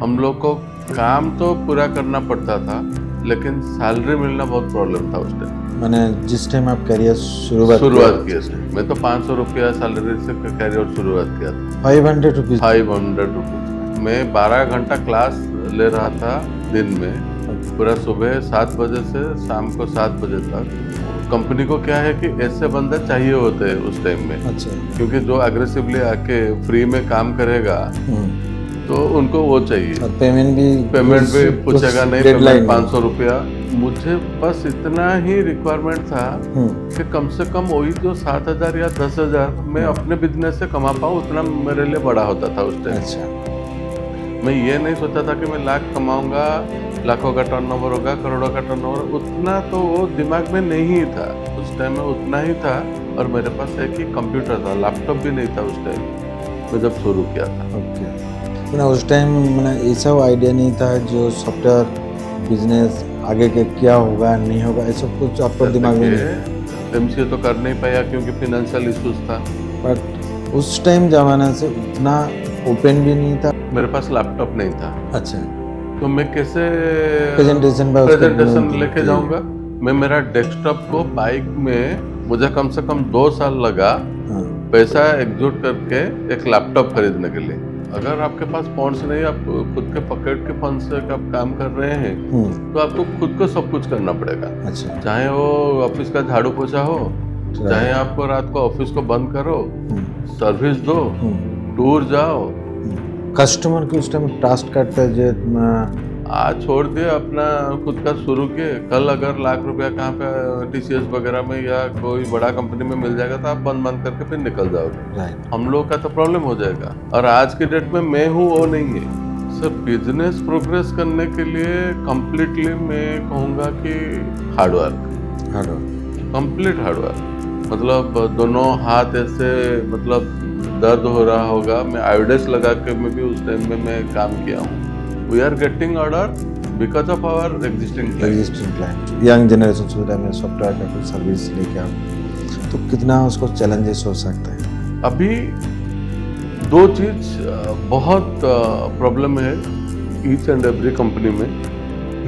हम लोग को काम तो पूरा करना पड़ता था, लेकिन सैलरी मिलना बहुत प्रॉब्लम था उस टाइम। मैंने जिस टाइम आप करियर शुरुआत किया था, मैं तो 500 रुपया सैलरी से करियर शुरुआत किया था। 500 रुपीज 500 रुपीज। मैं 12 घंटा क्लास ले रहा था दिन में, पूरा सुबह 7 बजे से शाम को 7 बजे तक। कंपनी को क्या है कि ऐसे बंदे चाहिए होते हैं उस टाइम में। अच्छा। क्योंकि जो अग्रेसिवली आके फ्री में काम करेगा तो उनको वो चाहिए। और पेमेंट भी पूछेगा नहीं, पेमेंट 500 रुपया। मुझे बस इतना ही रिक्वायरमेंट था कि कम से कम वही जो 7,000 या 10,000 मैं अपने बिजनेस से कमा पाऊँ, उतना मेरे लिए बड़ा होता था उस टाइम। अच्छा। मैं ये नहीं सोचा था कि मैं लाख कमाऊंगा, लाखों का टर्नओवर होगा, करोड़ों का टर्नओवर, उतना तो वो दिमाग में नहीं था उस टाइम में। उतना ही था। और मेरे पास एक ही कंप्यूटर था, लैपटॉप भी नहीं था उस टाइम मैं जब शुरू किया था। ओके। मैंने उस टाइम मैंने ऐसा आइडिया नहीं था जो सॉफ्टवेयर बिजनेस आगे के क्या होगा नहीं होगा, ऐसा कुछ आपको दिमाग में नहीं? एमसीए तो कर नहीं पाया क्योंकि फाइनेंशियल इश्यूज था। बट उस टाइम जमाना से उतना ओपन भी नहीं था। मेरे पास लैपटॉप नहीं था। अच्छा। तो मैं कैसे प्रेजेंटेशन लेके जाऊंगा? मैं मेरा डेस्कटॉप को बाइक में, मुझे कम से कम 2 साल लगा पैसा एकजुट करके एक लैपटॉप खरीदने के लिए। अगर आपके पास फंड्स नहीं, आप खुद के पॉकेट के फंड से आप काम कर रहे हैं तो आपको खुद को सब कुछ करना पड़ेगा। अच्छा। चाहे वो ऑफिस का झाड़ू पोछा हो, चाहे आपको रात को ऑफिस को बंद करो, सर्विस दो, टूर जाओ। कस्टमर के उस टाइम ट्रस्ट करते हैं। आज छोड़ दिए, अपना खुद का शुरू किए। कल अगर लाख रुपया कहाँ पे टीसीएस वगैरह में या कोई बड़ा कंपनी में मिल जाएगा तो आप बंद करके फिर निकल जाओगे। हम लोग का तो प्रॉब्लम हो जाएगा। और आज की डेट में मैं हूँ वो नहीं है। सर, बिजनेस प्रोग्रेस करने के लिए कंप्लीटली मैं कहूँगा कि हार्डवर्क, कंप्लीट हार्डवर्क। मतलब दोनों हाथ ऐसे, मतलब दर्द हो रहा होगा। मैं आयोडेक्स लगा के मैं भी उस टाइम में मैं काम किया हूँ। We are getting order because of our existing client. Young generation सुविधा में सॉफ्टवेयर का कुछ सर्विस लेके आओ तो कितना उसको चैलेंजेस हो सकते हैं? अभी 2 चीज बहुत प्रॉब्लम है ईच एंड एवरी कंपनी में,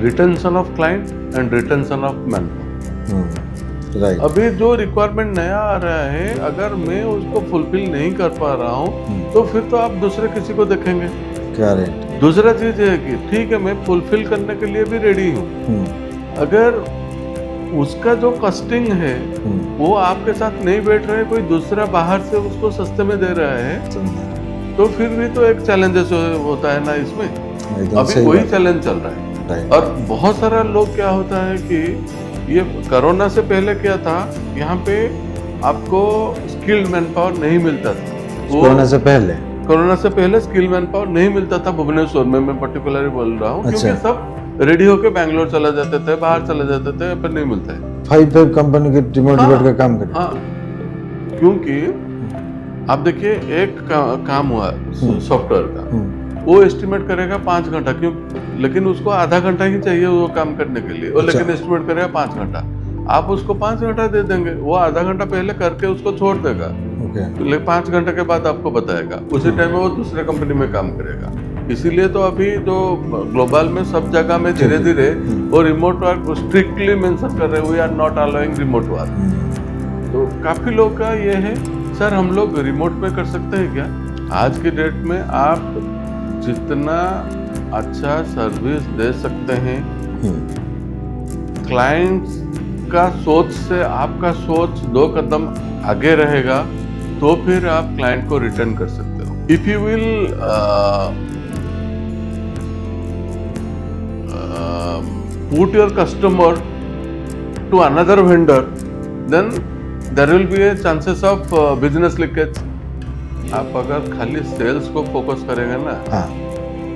retention of client and retention of man. Right. अभी जो रिक्वायरमेंट नया आ रहा है, अगर मैं उसको फुलफिल नहीं कर पा रहा हूँ तो फिर तो आप दूसरे किसी को देखेंगे। करेक्ट। दूसरा चीज है कि ठीक है, मैं फुलफिल करने के लिए भी रेडी हूँ, अगर उसका जो कस्टिंग है वो आपके साथ नहीं बैठ रहा है, कोई दूसरा बाहर से उसको सस्ते में दे रहा है, तो फिर भी तो एक चैलेंजेस होता है ना इसमें। अभी वही चैलेंज चल रहा है। और बहुत सारा लोग क्या होता है कि ये कोरोना से पहले क्या था, यहाँ पे आपको स्किल्ड मैन पावर नहीं मिलता था। कोरोना से पहले स्किल मैन पावर नहीं मिलता था भुवनेश्वर में, मैं पर्टिकुलरली बोल रहा हूँ। अच्छा। क्योंकि सब रेडी होके बैंगलोर चले जाते थे, बाहर चले जाते थे, पर नहीं मिलता है। 5 कंपनी के रिमोट का काम करे। हाँ, क्योंकि आप देखिए एक काम हुआ सॉफ्टवेयर का, वो एस्टिमेट करेगा 5 घंटा, क्यों? लेकिन उसको आधा घंटा ही चाहिए वो काम करने के लिए। और लेकिन एस्टिमेट करेगा 5 घंटा। आप उसको 5 घंटा दे देंगे, वो आधा घंटा पहले करके उसको छोड़ देगा। 5 घंटे के बाद आपको बताएगा। उसी टाइम में वो दूसरे कंपनी में काम करेगा। इसीलिए तो अभी जो ग्लोबल में सब जगह में धीरे धीरे वो रिमोट वर्क स्ट्रिक्टली मेंशन कर रहे हैं, we are not allowing remote work. तो काफी लोग का ये है, सर हम लोग रिमोट में कर सकते हैं क्या? आज की डेट में आप जितना अच्छा सर्विस दे सकते हैं, क्लाइंट्स का सोच से आपका सोच 2 कदम आगे रहेगा, तो फिर आप क्लाइंट को रिटर्न कर सकते हो। If you will put your customer to another vendor, then there will be a chances of business leakage. आप अगर खाली सेल्स को फोकस करेंगे ना,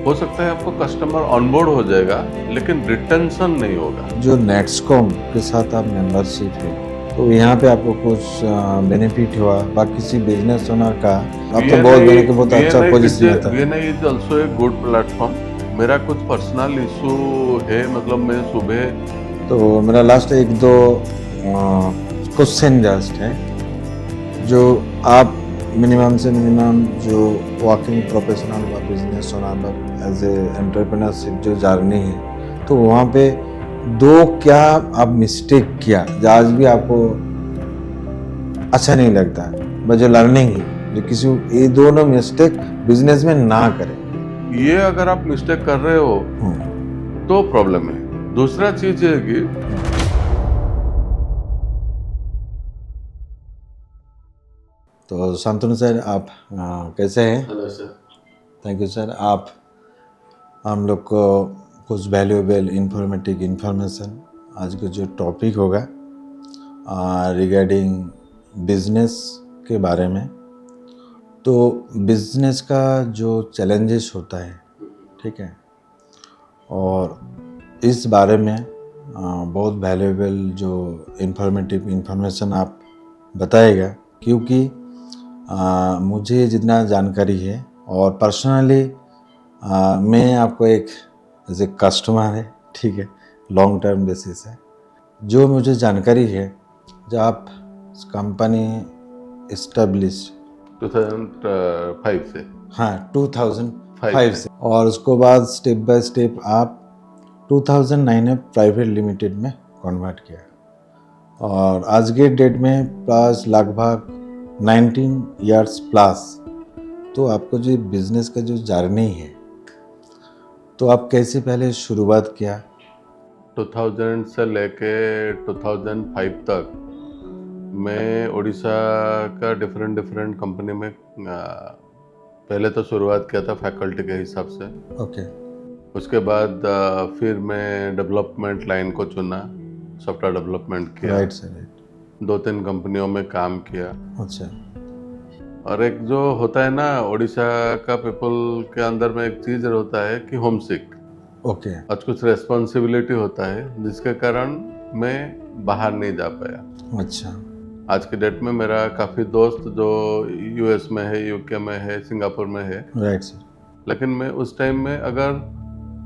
हो सकता है आपको कस्टमर ऑनबोर्ड हो जाएगा, लेकिन रिटेंशन नहीं होगा। जो नेटस्कॉम के साथ आप मेंबरशिप है, तो यहाँ पे आपको कुछ बेनिफिट हुआ? बाकी किसी बिजनेस ओनर का आप तो बहुत अच्छा पोजीशन में था। VNI is also a good platform. मेरा कुछ पर्सनल इशू है, मतलब मैं सुबह तो मेरा लास्ट 1-2 क्वेश्चन जस्ट है, जो आप मिनिमम से मिनिमम जो वर्किंग प्रोफेशनल व business owner as a entrepreneurship जो जर्नी है, तो वहाँ पे दो क्या आप मिस्टेक किया जो आज भी आपको अच्छा नहीं लगता है, बस जो लर्निंग है, जो किसी ये दोनों मिस्टेक बिजनेस में ना करें। ये अगर आप मिस्टेक कर रहे हो तो प्रॉब्लम है। दूसरा चीज है कि तो शांतनु सर, आप कैसे हैं? Hello sir. Thank you sir. आप हम लोग को कुछ वैल्यूएबल इंफॉर्मेटिव इंफॉर्मेशन आज का जो टॉपिक होगा रिगार्डिंग बिजनेस के बारे में। तो बिजनेस का जो चैलेंजेस होता है, ठीक है, और इस बारे में बहुत वैल्यूएबल जो इंफॉर्मेटिव इंफॉर्मेशन आप बताएगा, क्योंकि मुझे जितना जानकारी है और पर्सनली मैं आपको एक एज ए कस्टमर है, ठीक है, लॉन्ग टर्म बेसिस है, जो मुझे जानकारी है, जब आप कंपनी इस्टेब्लिश 2005 से, हाँ 2005 से, और उसको बाद स्टेप बाय स्टेप आप 2009 में प्राइवेट लिमिटेड में कन्वर्ट किया, और आज के डेट में प्लस लगभग 19 इयर्स प्लस। तो आपको जो बिजनेस का जो जर्नी है, तो आप कैसे पहले शुरुआत किया? 2000 से लेके 2005 तक मैं उड़ीसा का डिफरेंट कंपनी में पहले तो शुरुआत किया था फैकल्टी के हिसाब से। ओके। उसके बाद फिर मैं डेवलपमेंट लाइन को चुना, सॉफ्टवेयर डेवलपमेंट किया। Right sir, right. 2-3 कंपनियों में काम किया। अच्छा। और एक जो होता है ना उड़ीसा का पीपल के अंदर में एक चीज होता है कि होमसिक। ओके। आज कुछ रेस्पॉन्सिबिलिटी होता है जिसके कारण मैं बाहर नहीं जा पाया। अच्छा। आज की डेट में मेरा काफ़ी दोस्त जो यूएस में है, यूके में है, सिंगापुर में है। Right sir. लेकिन मैं उस टाइम में अगर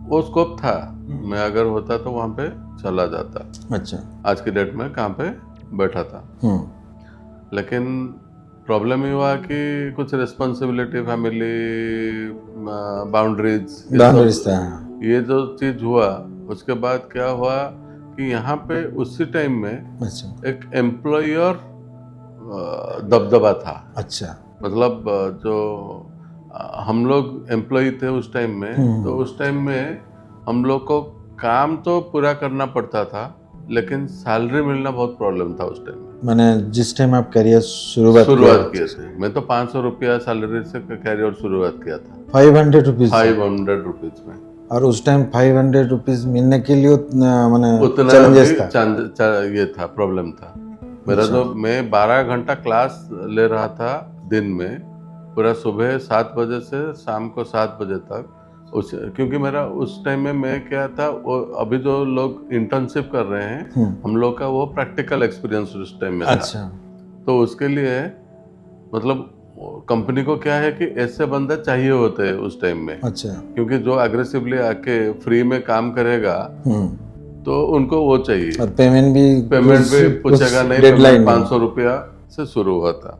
वो स्कोप था, मैं अगर होता तो वहाँ पे चला जाता। अच्छा। आज की डेट में कहाँ पे बैठा था। लेकिन प्रॉब्लम ये हुआ कि कुछ रिस्पॉन्सिबिलिटी, फैमिली, बाउंड्रीज था। ये जो चीज हुआ, उसके बाद क्या हुआ कि यहाँ पे उसी टाइम में अच्छा। एक एम्प्लॉयर दबदबा था। अच्छा। मतलब जो हम लोग एम्प्लॉय थे उस टाइम में, तो उस टाइम में हम लोग को काम तो पूरा करना पड़ता था, लेकिन सैलरी मिलना बहुत प्रॉब्लम था उस टाइम में। मैंने जिस टाइम आप करियर शुरुआत किए थे, मैं तो 500 रुपया सैलरी से करियर शुरुआत किया था। 500 रुपीज 500 रुपीज में। और उस टाइम 500 रुपीज मिलने के लिए उतना ये था, प्रॉब्लम था मेरा। जो मैं 12 घंटा क्लास ले रहा था दिन में, पूरा सुबह 7 बजे से शाम को 7 बजे तक, क्योंकि मेरा उस टाइम में मैं क्या था, वो अभी जो लोग इंटर्नशिप कर रहे हैं, हम लोग का वो प्रैक्टिकल एक्सपीरियंस उस टाइम में था। अच्छा। तो उसके लिए मतलब कंपनी को क्या है कि ऐसे बंदा चाहिए होते हैं उस टाइम में। अच्छा। क्योंकि जो एग्रेसिवली आके फ्री में काम करेगा तो उनको वो चाहिए, और पेमेंट भी पूछेगा नहीं। पेमेंट 500 रुपया से शुरू हुआ था।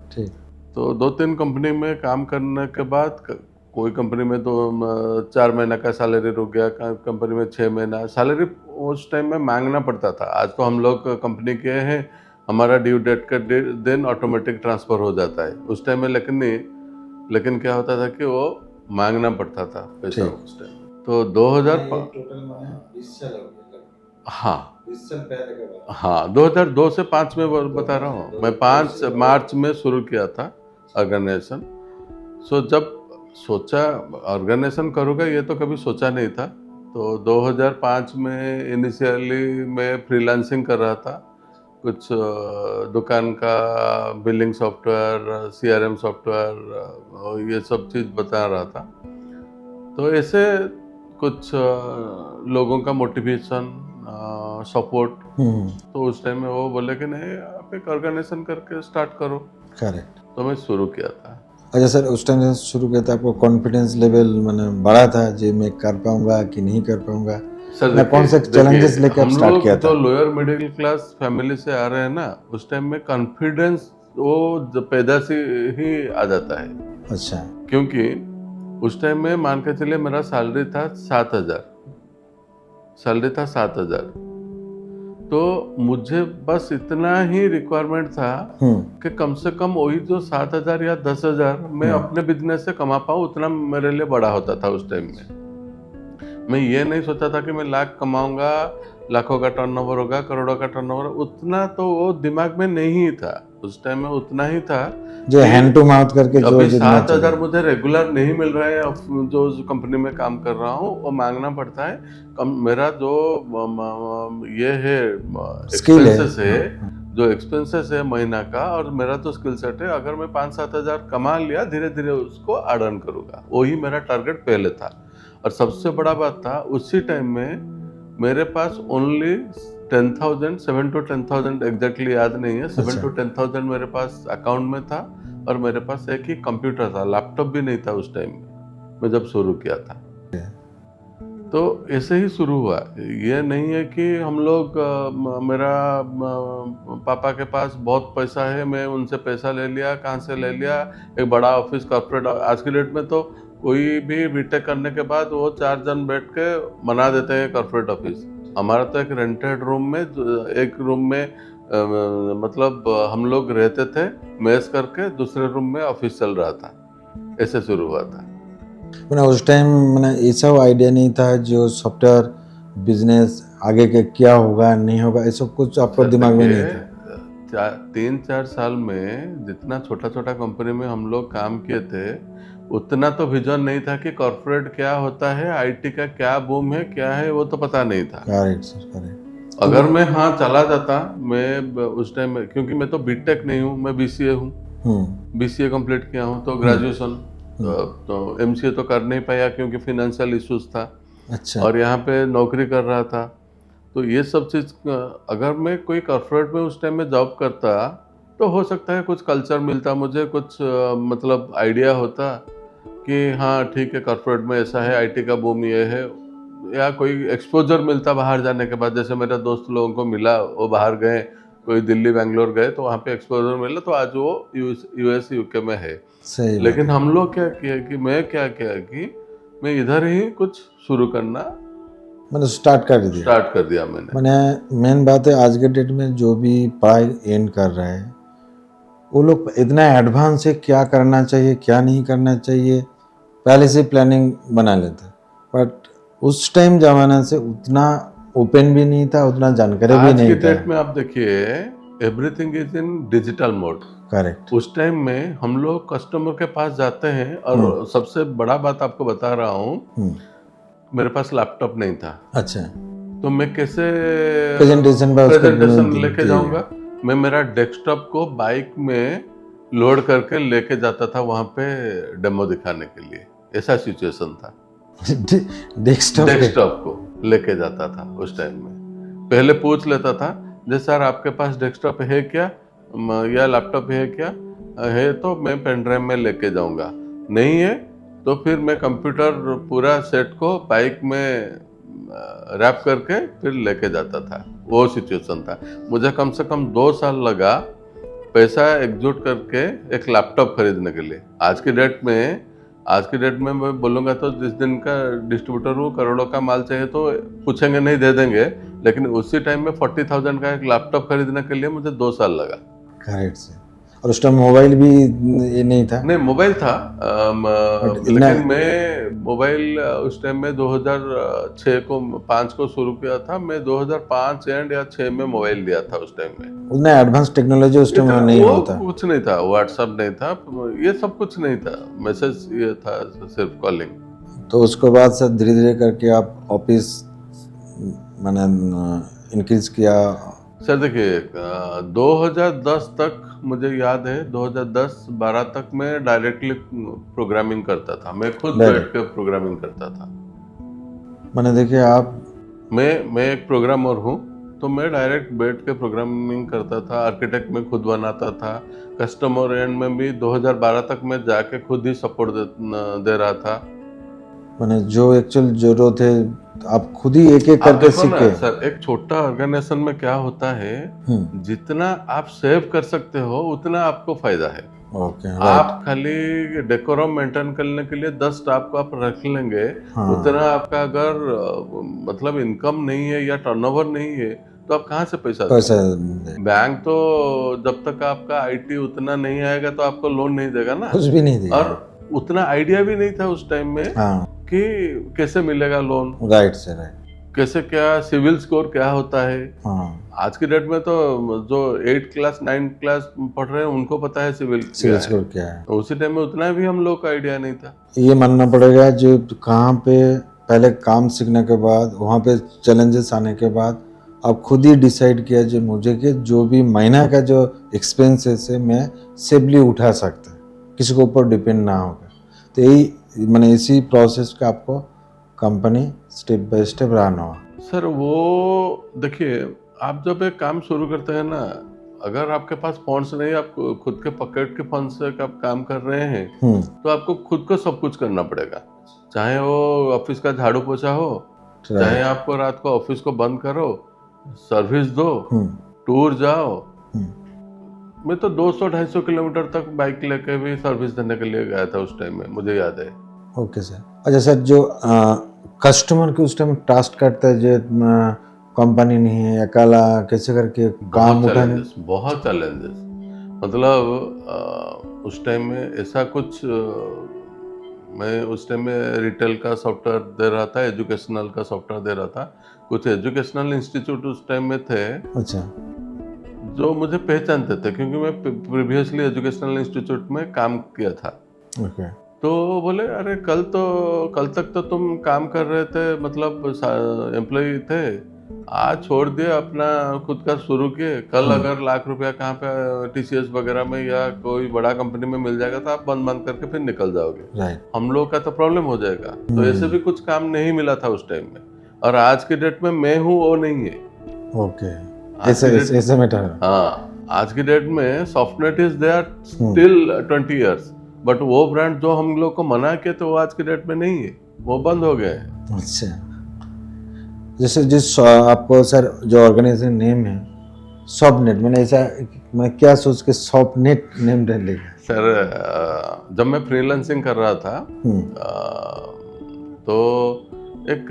तो 2-3 कंपनी में काम करने के बाद, कोई कंपनी में तो 4 महीना का सैलरी रुक गया, कंपनी में 6 महीना सैलरी उस टाइम में मांगना पड़ता था। आज तो हम लोग कंपनी के हैं, हमारा ड्यू डेट का दिन ऑटोमेटिक ट्रांसफर हो जाता है। उस टाइम में लेकिन क्या होता था कि वो मांगना पड़ता था पैसा उस टाइम। तो 2002 से 5 में बता रहा हूँ मैं। 5 मार्च में शुरू किया था ऑर्गेनाइजेशन। जब सोचा ऑर्गेनाइजेशन करूँगा, ये तो कभी सोचा नहीं था। तो 2005 में इनिशियली मैं फ्रीलांसिंग कर रहा था, कुछ दुकान का बिलिंग सॉफ्टवेयर, सीआरएम सॉफ्टवेयर, ये सब चीज़ बता रहा था। तो ऐसे कुछ लोगों का मोटिवेशन, सपोर्ट, तो उस टाइम में वो बोले कि नहीं, आप एक ऑर्गेनाइजेशन करके स्टार्ट करो। करेक्ट। तो मैं शुरू किया था। अच्छा सर, उस टाइम से शुरू किया था, आपको कॉन्फिडेंस लेवल मैंने बढ़ा था जी मैं कर पाऊंगा कि नहीं कर पाऊंगा? सर कौन से चैलेंजेस लेकर स्टार्ट किया था? तो लोअर मिडिल क्लास फैमिली से आ रहे हैं ना, उस टाइम में कॉन्फिडेंस वो पैदा से ही आ जाता है। अच्छा। क्योंकि उस टाइम में मान के चलिए मेरा सैलरी था 7,000, तो मुझे बस इतना ही रिक्वायरमेंट था कि कम से कम वही जो 7,000 या 10,000 मैं अपने बिजनेस से कमा पाऊँ, उतना मेरे लिए बड़ा होता था उस टाइम में। मैं ये नहीं सोचा था कि मैं लाख कमाऊंगा, लाखों का टर्नओवर होगा, करोड़ों का टर्नओवर, उतना तो वो दिमाग में नहीं था उस टाइम में। उतना ही था जो हैंड टू माउथ करके जो अभी 7,000 मुझे रेगुलर नहीं मिल रहा है। अब जो कंपनी में काम कर रहा हूँ वो मांगना पड़ता है कम। मेरा जो ये है एक्सपेंसेस है, जो एक्सपेंसेस है महीना का, और मेरा तो स्किल सेट है, अगर मैं 5-7 हजार कमा लिया धीरे धीरे उसको एड ऑन करूंगा, वही मेरा टारगेट पहले था। और सबसे बड़ा बात था उसी टाइम में मेरे पास ओनली 10,000, 7 to 10,000 एग्जैक्टली याद नहीं है, 7 to 10,000 मेरे पास अकाउंट में था। और मेरे पास एक ही कंप्यूटर था, लैपटॉप भी नहीं था उस टाइम में, मैं जब शुरू किया था। तो ऐसे ही शुरू हुआ। ये नहीं है कि हम लोग मेरा पापा के पास बहुत पैसा है, मैं उनसे पैसा ले लिया, कहाँ से ले लिया, एक बड़ा ऑफिस कॉर्पोरेट। आज की डेट में तो कोई भी बीटेक करने के बाद वो 4 जन बैठ के बना देते हैं कॉर्पोरेट ऑफिस। हमारा तो एक रेंटेड रूम में, एक रूम में मतलब हम लोग रहते थे मेस करके, दूसरे रूम में ऑफिस चल रहा था। ऐसे शुरू हुआ था। मैंने उस टाइम मैंने ये सब आइडिया नहीं था जो सॉफ्टवेयर बिजनेस आगे के क्या होगा नहीं होगा, ये सब कुछ आपको दिमाग में नहीं था। 3-4 साल में जितना छोटा छोटा कंपनी में हम लोग काम किए थे, उतना तो विजन नहीं था कि कॉर्पोरेट क्या होता है, आईटी का क्या बूम है, क्या है, वो तो पता नहीं था। Correct sir, correct. अगर मैं चला जाता, मैं उस टाइम में, क्योंकि मैं तो बीटेक नहीं हूँ, मैं बीसीए हूँ, बीसीए कंप्लीट किया हूँ, तो ग्रेजुएशन तो एमसीए तो कर नहीं पाया क्योंकि फाइनेंशियल इश्यूज था। अच्छा। और यहाँ पे नौकरी कर रहा था। तो ये सब चीज, अगर मैं कोई कॉर्पोरेट में उस टाइम में जॉब करता तो हो सकता है कुछ कल्चर मिलता मुझे, कुछ मतलब आइडिया होता कि हाँ ठीक है कॉर्पोरेट में ऐसा है, आईटी का बूम ये है, या कोई एक्सपोजर मिलता बाहर जाने के बाद। जैसे मेरे दोस्त लोगों को मिला, वो बाहर गए, कोई दिल्ली बेंगलोर गए तो वहाँ पे एक्सपोजर मिला, तो आज वो यूएस यूके में है। सही। लेकिन हम लोग क्या किया कि मैं मैं इधर ही कुछ शुरू करना मैंने स्टार्ट कर दिया मैंने मेन बात है आज के डेट में जो भी पढ़ाई एंड कर रहे हैं वो लोग इतना एडवांस है, क्या करना चाहिए क्या नहीं करना चाहिए पहले से प्लानिंग बना लेते। बट उस टाइम जमाना से उतना ओपन भी नहीं था, उतना जानकारी भी नहीं था। आज के डेट में आप देखिए everything is in digital mode. Correct. उस टाइम में हम लोग कस्टमर के पास जाते हैं, और सबसे बड़ा बात आपको बता रहा हूँ, मेरे पास लैपटॉप नहीं था। अच्छा। तो मैं कैसे प्रेजेंटेशन लेके जाऊंगा? मैं मेरा डेस्कटॉप को बाइक में लोड करके लेके जाता था वहां पे डेमो दिखाने के लिए। ऐसा सिचुएशन था। डेस्कटॉप को लेके जाता था उस टाइम में। पहले पूछ लेता था, जैसे सर आपके पास डेस्कटॉप है क्या, या लैपटॉप है क्या, है तो मैं पेन ड्राइव में लेके जाऊंगा, नहीं है तो फिर मैं कंप्यूटर पूरा सेट को बाइक में रैप करके फिर लेके जाता था। वो सिचुएशन था। मुझे कम से कम 2 साल लगा पैसा एकजुट करके एक लैपटॉप खरीदने के लिए। आज की डेट में मैं बोलूँगा तो जिस दिन का डिस्ट्रीब्यूटर हूँ, करोड़ों का माल चाहिए तो पूछेंगे नहीं, दे देंगे। लेकिन उसी टाइम में 40,000 का एक लैपटॉप खरीदने के लिए मुझे 2 साल लगा। करेक्ट से। और उस टाइम मोबाइल भी ये नहीं था। नहीं, मोबाइल था, लेकिन मैं मोबाइल उस टाइम में 2005 को शुरू किया था। मैं 2005 एंड या 6 में मोबाइल लिया था उस टाइम में। उतना एडवांस टेक्नोलॉजी उस टाइम में नहीं होता, कुछ नहीं था, व्हाट्सएप नहीं था, ये सब कुछ नहीं था, मैसेज ये था सिर्फ कॉलिंग। तो उसके बाद से धीरे धीरे करके आप ऑफिस मैंने इंक्रीज किया। सर देखिए 2010 तक मुझे याद है, 2010-12 तक मैं डायरेक्टली प्रोग्रामिंग करता था। मैं खुद बैठ के प्रोग्रामिंग करता था। मैंने देखिए आप मैं एक प्रोग्रामर हूँ, तो मैं डायरेक्ट बैठ के प्रोग्रामिंग करता था। आर्किटेक्ट में खुद बनाता था। कस्टमर एंड में भी 2012 तक मैं जाके खुद ही सपोर्ट दे रहा था। मैंने जो एक्चुअल जरूरत है आप खुद ही एक एक आप करके देखो ना सीखे। सर, एक छोटा ऑर्गेनाइजेशन में क्या होता है, जितना आप सेव कर सकते हो उतना आपको फायदा है। Okay right. आप खाली डेकोरम मेंटेन करने के लिए 10 स्टाफ को आप रख लेंगे, उतना आपका अगर मतलब इनकम नहीं है या टर्नओवर नहीं है तो आप कहाँ से पैसा पैसा देंगे? बैंक तो जब तक आपका आईटी उतना नहीं आएगा तो आपको लोन नहीं देगा ना। कुछ भी नहीं दिया। और उतना आइडिया भी नहीं था उस टाइम में हाँ कि कैसे मिलेगा लोन, राइट से राइट। कैसे क्या सिविल स्कोर क्या होता है। हाँ आज की डेट में तो जो 8 क्लास 9 क्लास पढ़ रहे हैं उनको पता है सिविल स्कोर क्या है। उसी टाइम में उतना भी हम लोग का आइडिया नहीं था। ये मानना पड़ेगा जो कहाँ पे पहले काम सीखने के बाद वहाँ पे चैलेंजेस आने के बाद आप खुद ही डिसाइड किया जो मुझे कि जो भी महीना का जो एक्सपेंसेस है मैं सेफली उठा सकता, किसी के ऊपर डिपेंड ना होगा। तो यही मैंने इसी प्रोसेस का आपको company step by step run हुआ। सर वो देखिए, आप जब एक काम शुरू करते हैं ना, अगर आपके पास फंड्स नहीं, आप खुद के पॉकेट के फंड से आप काम कर रहे हैं तो आपको खुद को सब कुछ करना पड़ेगा। चाहे वो ऑफिस का झाड़ू पोछा हो, चाहे आपको रात को ऑफिस को बंद करो, सर्विस दो, टूर जाओ। मैं तो 200-250 किलोमीटर तक बाइक लेके भी सर्विस देने के लिए गया था उस टाइम में, मुझे याद है। Okay sir. अच्छा सर, जो कस्टमर के उस टाइम ट्रस्ट करता है जो कंपनी नहीं है, अकेला कैसे करके काम उठाने, बहुत चैलेंजेस। मतलब उस टाइम में ऐसा कुछ मैं उस टाइम में रिटेल का सॉफ्टवेयर दे रहा था, एजुकेशनल का सॉफ्टवेयर दे रहा था। कुछ एजुकेशनल इंस्टीट्यूट उस टाइम में थे अच्छा, जो मुझे पहचानते थे क्योंकि मैं प्रीवियसली एजुकेशनल इंस्टीट्यूट में काम किया था। ओके। तो बोले अरे कल तक तो तुम काम कर रहे थे, मतलब एम्प्लॉय थे, आज छोड़ दिए, अपना खुद का शुरू किए। कल अगर लाख रुपया कहाँ पे टीसीएस वगैरह में या कोई बड़ा कंपनी में मिल जाएगा तो आप बंद करके फिर निकल जाओगे। राइट। हम लोग का तो प्रॉब्लम हो जाएगा। तो ऐसे भी कुछ काम नहीं मिला था उस टाइम में। और आज की डेट में मैं हूँ वो नहीं है। ओके, ऐसे मैटर। हाँ, आज की डेट में Softnet is there till 20 years, but वो ब्रांड जो हम लोग को मना किया तो वो आज की डेट में नहीं है, वो बंद हो गए हैं। अच्छा, जैसे जिस आपको सर जो ऑर्गेनाइजेशन नेम है सॉफ्टनेट, मैंने ऐसा मैं क्या सोच के सॉफ्टनेट नेम डाल लिया सर? जब मैं फ्रीलांसिंग कर रहा था तो एक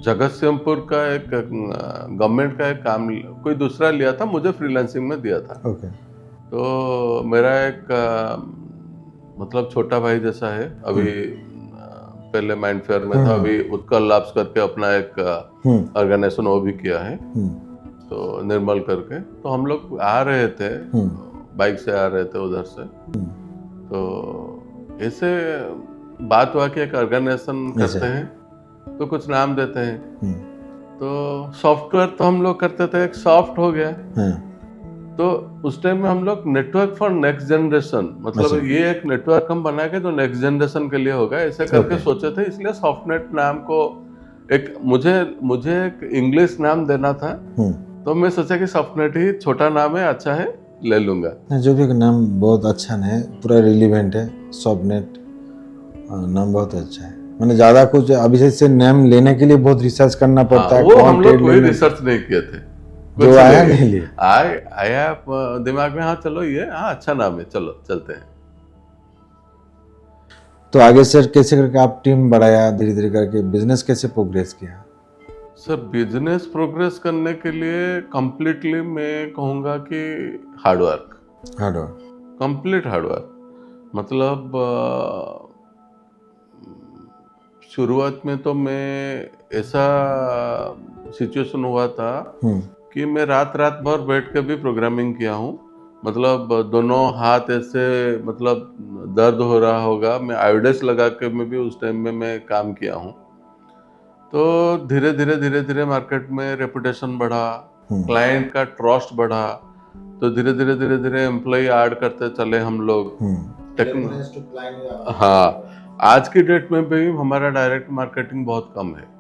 जगत सिंहपुर का एक गवर्नमेंट का एक काम कोई दूसरा लिया था, मुझे फ्रीलांसिंग में दिया था। ओके। तो मेरा एक मतलब छोटा भाई जैसा है, अभी पहले माइंडफेयर में था, अभी उत्कल लैब्स करके अपना एक ऑर्गेनाइजेशन वो भी किया है, तो निर्मल करके। तो हम लोग आ रहे थे, बाइक से आ रहे थे उधर से, तो ऐसे बात हुआ कि एक ऑर्गेनाइजेशन करते हैं तो कुछ नाम देते हैं। तो सॉफ्टवेयर तो हम लोग करते थे, एक सॉफ्ट हो गया। तो उस टाइम में हम लोग नेटवर्क फॉर नेक्स्ट जनरेशन, मतलब ये एक नेटवर्क हम बना के तो नेक्स्ट जनरेशन के लिए होगा, ऐसे करके सोचे थे। इसलिए सॉफ्टनेट नाम को एक मुझे एक इंग्लिश नाम देना था, तो मैं सोचा कि सॉफ्टनेट ही छोटा नाम है, अच्छा है, ले लूंगा। जो भी नाम बहुत अच्छा है, पूरा रिलीवेंट है। सॉफ्टनेट नाम बहुत अच्छा है। मैंने ज्यादा कुछ अभी से नाम लेने के लिए बहुत रिसर्च करना पड़ता है। वो हम लोग कोई रिसर्च नहीं किए थे, जो आया नहीं लिए, आया दिमाग में, हाँ चलो ये हाँ अच्छा नाम है, चलो चलते हैं। तो आगे सर कैसे करके आप टीम बढ़ाया, धीरे धीरे करके बिजनेस कैसे प्रोग्रेस किया? सर बिजनेस प्रोग्रेस करने के लिए कंप्लीटली मैं कहूँगा कि हार्डवर्क, कंप्लीट हार्डवर्क। मतलब शुरुआत में तो मैं ऐसा सिचुएशन हुआ था कि मैं रात भर बैठ के भी प्रोग्रामिंग किया हूँ। मतलब दोनों हाथ ऐसे, मतलब दर्द हो रहा होगा, मैं आयोडेक्स लगा के मैं भी उस टाइम में मैं काम किया हूँ। तो धीरे धीरे मार्केट में रेपुटेशन बढ़ा, क्लाइंट का ट्रस्ट बढ़ा, तो धीरे धीरे एम्प्लॉय ऐड करते चले हम लोग। हाँ, आज की डेट में भी हमारा डायरेक्ट मार्केटिंग बहुत कम है।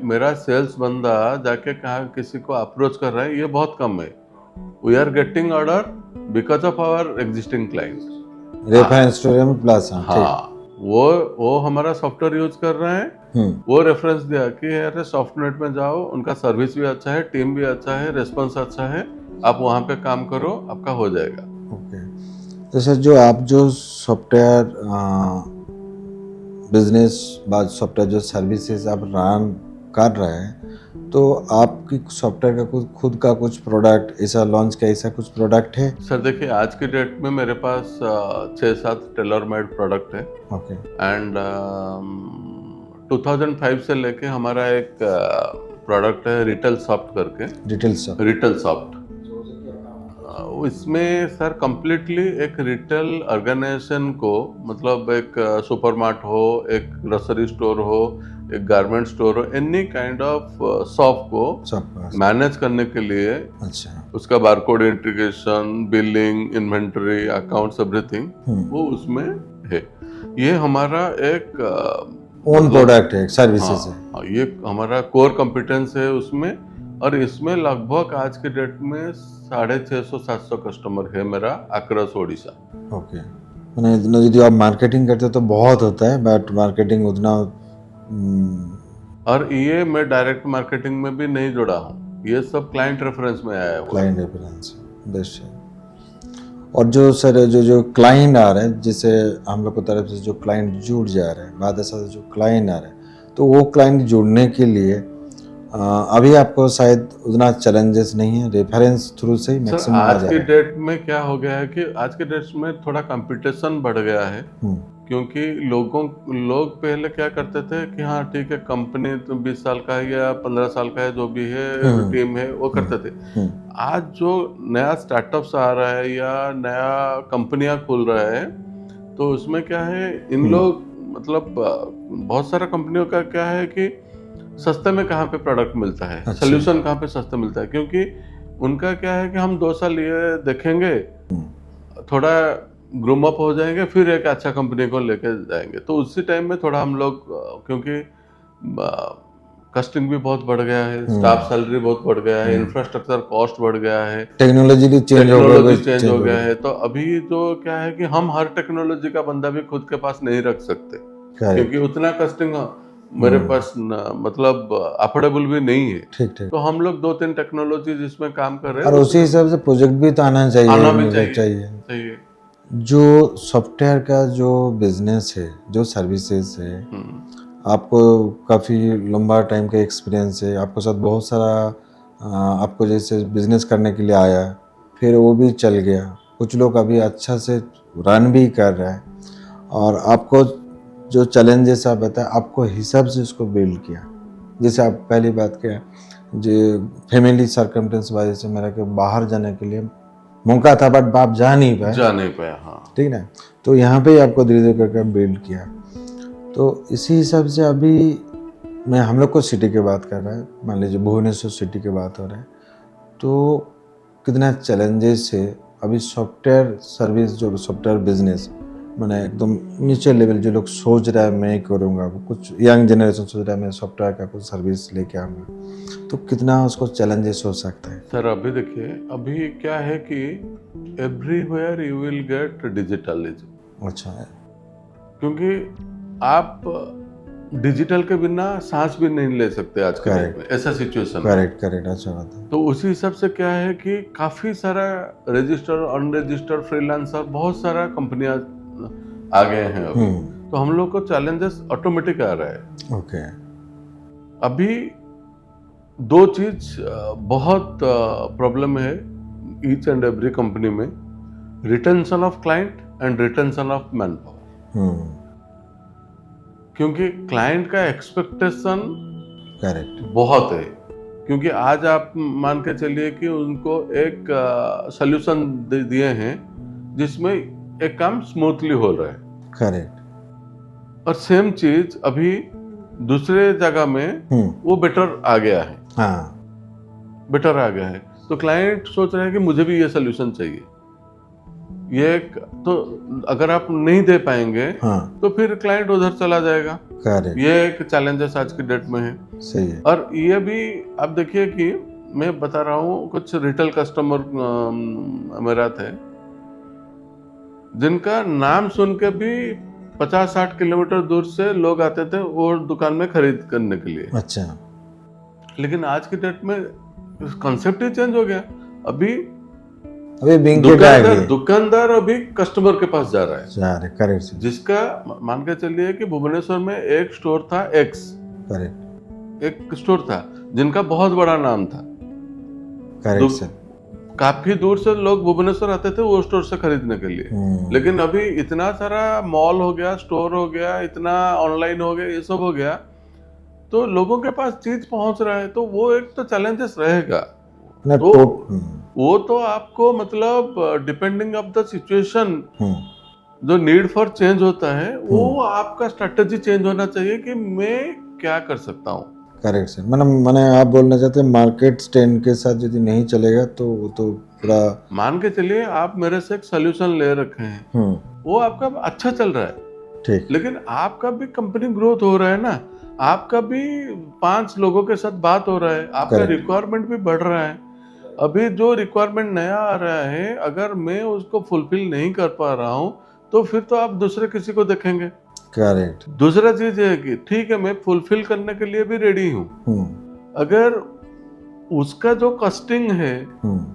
मेरा सेल्स बंदा जाके कहाँ किसी को अप्रोच कर रहा है, ये बहुत कम है। We are getting order because of our existing client, reference to plus. हाँ, वो हमारा सॉफ्टवेयर यूज कर रहे हैं, वो रेफरेंस दिया कि अरे सॉफ्टनेट में जाओ, उनका सर्विस भी अच्छा है, टीम भी अच्छा है, रिस्पॉन्स अच्छा है, आप वहाँ पे काम करो, आपका हो जाएगा। ओके। तो सर जो सॉफ्टवेयर बिजनेस बाद सॉफ्टवेयर जो सर्विसेज आप रन कर रहे हैं, तो आपकी सॉफ्टवेयर का खुद का कुछ प्रोडक्ट ऐसा लॉन्च का ऐसा कुछ प्रोडक्ट है? सर देखिए, आज की डेट में मेरे पास 6-7 टेलर मेड प्रोडक्ट है। ओके। एंड 2005 से लेके हमारा एक प्रोडक्ट है रिटेल सॉफ्ट करके। रिटेल सॉफ्ट इसमें सर कंप्लीटली एक रिटेल ऑर्गेनाइजेशन को, मतलब एक सुपरमार्ट हो, एक ग्रोसरी स्टोर हो, एक गारमेंट स्टोर हो, एनी काइंड ऑफ शॉप को मैनेज करने के लिए, अच्छा, उसका barcode integration, billing, inventory, accounts, everything वो उसमें है। ये हमारा एक ओन प्रोडक्ट है, सर्विसेज है। ये हमारा कोर कॉम्पिटेंस है उसमें। और इसमें लगभग आज के डेट में 650-700 कस्टमर है मेरा अक्रॉस ओडिशा। ओके। मैंने इतना यदि आप मार्केटिंग करते हो तो बहुत होता है, बट मार्केटिंग उतना और ये मैं डायरेक्ट मार्केटिंग में भी नहीं जुड़ा हूँ, ये सब क्लाइंट रेफरेंस में आया है। क्लाइंट रेफरेंस बेस्ट है। और जो सर जो क्लाइंट आ रहे हैं, जिससे हम लोग की तरफ से जो क्लाइंट जुड़ जा रहे हैं, बाद ऐसा जो क्लाइंट आ रहे हैं, तो वो क्लाइंट जुड़ने के लिए अभी आपको शायद उतना चैलेंजेस नहीं है, रेफरेंस थ्रू से ही मैक्सिमम आ जा रहा है। आज की डेट में क्या हो गया है कि आज के डेट में थोड़ा कंपटीशन बढ़ गया है। क्योंकि लोग पहले क्या करते थे कि हाँ ठीक है, कंपनी तो 20 साल का है या 15 साल का है, जो भी है टीम है, वो करते थे। आज जो नया स्टार्टअप्स आ रहा है या नया कंपनियां खुल रहा है, तो उसमें क्या है, इन लोग मतलब बहुत सारा कंपनियों का क्या है कि सस्ते में कहाँ पे प्रोडक्ट मिलता है, सोल्यूशन कहाँ पे सस्ते मिलता है। क्योंकि उनका क्या है कि हम 2 साल ये देखेंगे, थोड़ा ग्रूम अप हो जाएंगे, फिर एक अच्छा कंपनी को लेके जाएंगे। तो उसी टाइम में थोड़ा हम लोग, क्योंकि कस्टिंग भी बहुत बढ़ गया है, स्टाफ सैलरी बहुत बढ़ गया है, इंफ्रास्ट्रक्चर कॉस्ट बढ़ गया है, टेक्नोलॉजी भी चेंज हो गया है। तो अभी तो क्या है कि हम हर टेक्नोलॉजी का बंदा भी खुद के पास नहीं रख सकते, क्योंकि उतना कस्टिंग मेरे पास मतलब अफोर्डेबल भी नहीं है। ठीक। तो हम लोग 2-3 टेक्नोलॉजी जिसमें काम कर रहे हैं, और उसी हिसाब से प्रोजेक्ट भी तो आना चाहिए। जो सॉफ्टवेयर का जो बिजनेस है, जो सर्विसेज है, आपको काफ़ी लंबा टाइम का एक्सपीरियंस है, आपको साथ बहुत सारा आपको जैसे बिजनेस करने के लिए आया, फिर वो भी चल गया, कुछ लोग अभी अच्छा से रन भी कर रहे हैं, और आपको जो चैलेंजेस आप बताए, आपको हिसाब से उसको बिल्ड किया। जैसे आप पहली बात किया, जो फैमिली सर्कमस्टेंस वजह से मेरा के बाहर जाने के लिए मौका था, बट बाप जा नहीं पाया। हाँ, ठीक ना। तो यहाँ पे आपको धीरे धीरे करके बिल्ड किया। तो इसी हिसाब से अभी हम लोग को सिटी की बात कर रहा है, मान लीजिए भुवनेश्वर सिटी की बात हो रहा है, तो कितना चैलेंजेस है अभी सॉफ्टवेयर सर्विस, जो सॉफ्टवेयर बिजनेस मैंने एकदम नीचे लेवल जो लोग सोच रहा है मैं करूँगा, कुछ यंग जनरेशन सोच रहा है मैं सॉफ्टवेयर का कुछ सर्विस लेके आऊँगा, तो कितना उसको चैलेंजेस हो सकता है? सर अभी देखिए, अभी क्या है कि एवरीवेयर यू विल गेट डिजिटलिज्म। अच्छा है, क्योंकि आप डिजिटल के बिना सांस भी नहीं ले सकते आज के डेट में, ऐसा सिचुएशन। करेक्ट। अच्छा बात है। तो उसी हिसाब से क्या है कि काफी सारा रजिस्टर्ड, अनरजिस्टर्ड फ्रीलांसर, बहुत सारा कंपनियां आ गए हैं अभी। तो हम लोग को चैलेंजेस ऑटोमेटिक आ रहा है। ओके। अभी 2 चीज बहुत प्रॉब्लम है ईच एंड एवरी कंपनी में, retention of client and retention of man power. क्योंकि क्लाइंट का एक्सपेक्टेशन करेक्ट बहुत है। क्योंकि आज आप मान के चलिए कि उनको एक सोल्यूशन दिए हैं जिसमें एक काम स्मूथली हो रहा है। करेक्ट। और सेम चीज अभी दूसरे जगह में वो बेटर आ गया है। बेटर आ गया है, तो क्लाइंट सोच रहे हैं कि मुझे भी ये सोल्यूशन चाहिए। ये तो अगर आप नहीं दे पाएंगे तो फिर क्लाइंट उधर चला जाएगा। ये एक चैलेंजेस आज की डेट में है। सही है। और ये भी आप देखिए कि मैं बता रहा हूँ, कुछ रिटेल कस्टमर मेरा थे जिनका नाम सुन के भी 50-60 किलोमीटर दूर से लोग आते थे वो दुकान में खरीद करने के लिए। अच्छा। लेकिन आज की डेट में कॉन्सेप्ट ही चेंज हो गया। अभी ब्लिंकिट आ गई, दुकानदार अभी कस्टमर के पास जा रहा है। जा रहे, करेक्ट जिसका मान के चलिए कि भुवनेश्वर में एक स्टोर था एक्स, करेक्ट एक स्टोर था जिनका बहुत बड़ा नाम था। Correct sir. काफी दूर से लोग भुवनेश्वर आते थे वो स्टोर से खरीदने के लिए। लेकिन अभी इतना सारा मॉल हो गया, स्टोर हो गया, इतना ऑनलाइन हो गया, ये सब हो गया, तो लोगों के पास चीज पहुंच रहा है, तो वो एक तो चैलेंजेस रहेगा। वो तो आपको मतलब डिपेंडिंग ऑफ द सिचुएशन जो नीड फॉर चेंज होता है, वो आपका स्ट्रेटेजी चेंज होना चाहिए कि मैं क्या कर सकता हूँ। Correct sir. मैंने आप बोलना चाहते हैं मार्केट ट्रेंड के साथ यदि नहीं चलेगा तो वो तो पूरा, मान के चलिए आप मेरे से एक सोल्यूशन ले रखे हैं, वो आपका अच्छा चल रहा है, ठीक, लेकिन आपका भी कंपनी ग्रोथ हो रहा है ना, आपका भी 5 लोगों के साथ बात हो रहा है, आपका रिक्वायरमेंट भी बढ़ रहा है। अभी जो रिक्वायरमेंट नया आ रहा है, अगर मैं उसको फुलफिल नहीं कर पा रहा हूँ तो फिर तो आप दूसरे किसी को देखेंगे। करेक्ट। दूसरा चीज है कि ठीक है मैं फुलफिल करने के लिए भी रेडी हूँ, अगर उसका जो कस्टिंग है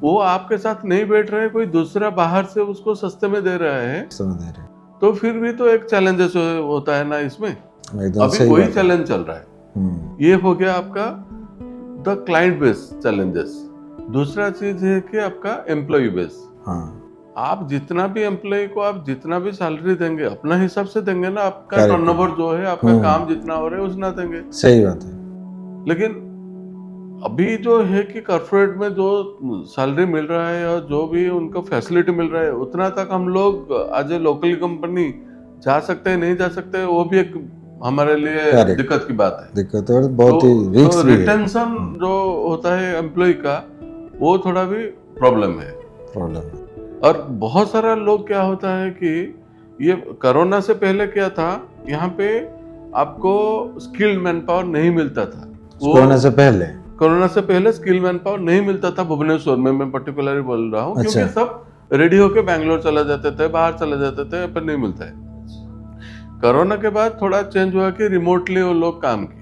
वो आपके साथ नहीं बैठ रहा है, कोई दूसरा बाहर से उसको सस्ते में दे रहा है, तो फिर भी तो एक चैलेंजेस होता है ना इसमें। अभी वही चैलेंज चल रहा है। ये हो गया आपका द क्लाइंट बेस चैलेंजेस। दूसरा चीज है कि आपका एम्प्लॉय बेस। आप जितना भी एम्प्लॉय को आप जितना भी सैलरी देंगे अपना हिसाब से देंगे ना, आपका टर्नओवर जो है, आपका काम जितना हो रहा है उतना देंगे। सही बात है। लेकिन अभी जो है कि कॉर्पोरेट में जो सैलरी मिल रहा है और जो भी उनको फैसिलिटी मिल रहा है उतना तक हम लोग एज ए लोकल कंपनी जा सकते हैं, नहीं जा सकते, वो भी एक हमारे लिए दिक्कत की बात है। दिक्कत है, बहुत ही रिस्क भी है। रिटेंशन जो होता है एम्प्लॉय का वो थोड़ा भी प्रॉब्लम है। और बहुत सारा लोग क्या होता है कि ये कोरोना से पहले क्या था, यहाँ पे आपको स्किल्ड मैन पावर नहीं मिलता था। कोरोना से पहले स्किल्ड मैन पावर नहीं मिलता था भुवनेश्वर में, मैं पर्टिकुलरली बोल रहा हूँ। अच्छा। क्योंकि सब रेडी होके बैंगलोर चला जाते थे, बाहर चले जाते थे, पर नहीं मिलता है। कोरोना के बाद थोड़ा चेंज हुआ कि रिमोटली वो लोग काम किए,